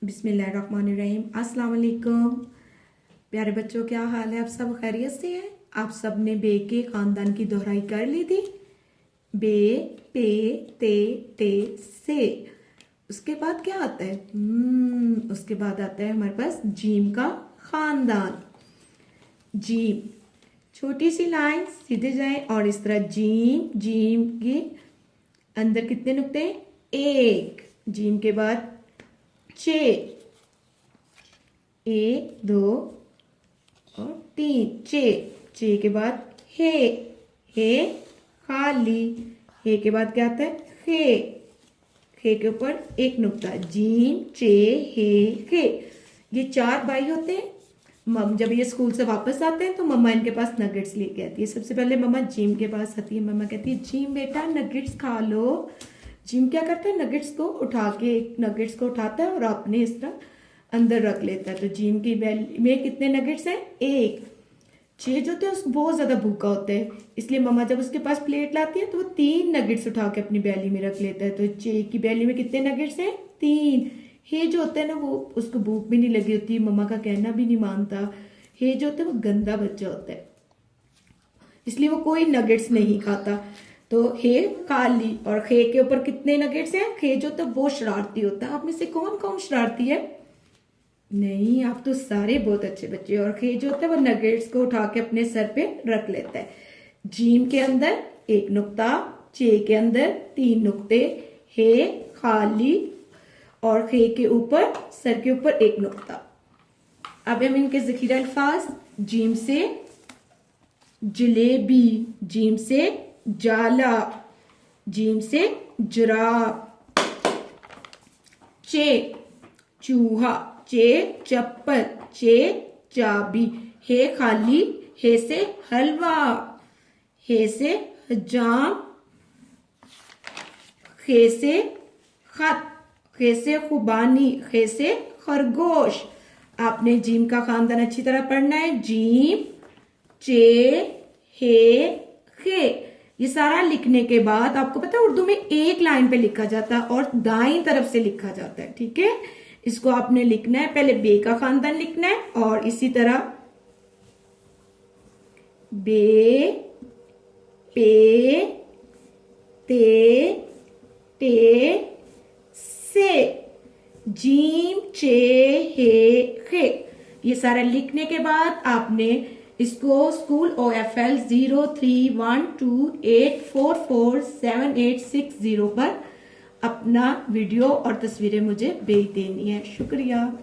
बिस्मिल्लाहिर्रहमानिर्रहीम। अस्सलाम वालेकुम प्यारे बच्चों, क्या हाल है? आप सब खैरियत से हैं? आप सब ने बे के खानदान की दोहराई कर ली थी। बे, पे, ते, टे, से। उसके बाद क्या आता है? उसके बाद आता है हमारे पास जीम का खानदान। जीम, छोटी सी लाइन सीधे जाएं और इस तरह जीम। जीम के अंदर कितने नुक्ते? एक। जीम के बाद चे, एक, दो और तीन। चे, चे के बाद हे खाली। हे के बाद क्या आता है? खे के ऊपर एक नुक्ता। जीम, चे, हे, खे। ये चार भाई होते हैं। जब ये स्कूल से वापस आते हैं तो मम्मा इनके पास नगेट्स लेके आती है। सबसे पहले मम्मा जिम के पास आती है। मम्मा कहती है, जिम बेटा नगेट्स खा लो। जिम क्या करता है? नगेट्स को उठा के, एक नगेट्स को उठाता है और अपने इस तरह अंदर रख लेता है। तो जिम की बैली में कितने नगेट्स हैं? एक। छह जो होते हैं उसको बहुत ज्यादा भूखा होता है, इसलिए मम्मा जब उसके पास प्लेट लाती है तो वो तीन नगेट्स उठा के अपनी बैली में रख लेता है। तो छह की बैली में कितने नगेट्स हैं? तीन। हे जो होता है ना, वो उसको भूख भी नहीं लगी होती, मम्मा का कहना भी नहीं मानता। हे जो होता है वो गंदा बच्चा होता है, इसलिए वो कोई नगेट्स नहीं खाता। तो हे काली। और खे के ऊपर कितने नगेट्स हैं? खे जो होता है वो शरारती होता है। आप में से कौन कौन शरारती है? नहीं, आप तो सारे बहुत अच्छे बच्चे। और खे जो होता है वो नगेट्स को उठा के अपने सर पे रख लेता है। जीम के अंदर एक नुक्ता, चे के अंदर तीन नुक्ते, हे खाली और खे के ऊपर, सर के ऊपर एक नुक्ता। अब हम इनके ज़ख़ीरा अल्फाज। जीम से जलेबी, जीम से जाला, जीम से जुराब। चे चूहा, चे चप्पल, चे चाबी। हे खाली, हे से हलवा, हे से हजाम, खे से खत, खे से खुबानी, खे से खरगोश। आपने जीम का खानदान अच्छी तरह पढ़ना है। जीम, चे, हे, खे। ये सारा लिखने के बाद आपको पता है उर्दू में एक लाइन पे लिखा जाता है और दाईं तरफ से लिखा जाता है। ठीक है, इसको आपने लिखना है। पहले बे का खानदान लिखना है और इसी तरह बे, पे, ते, टे, से। जीम, चे, हे, खे। ये सारा लिखने के बाद आपने इसको स्कूल OFL 0312844786 पर अपना वीडियो और तस्वीरें मुझे भेज देनी है। शुक्रिया।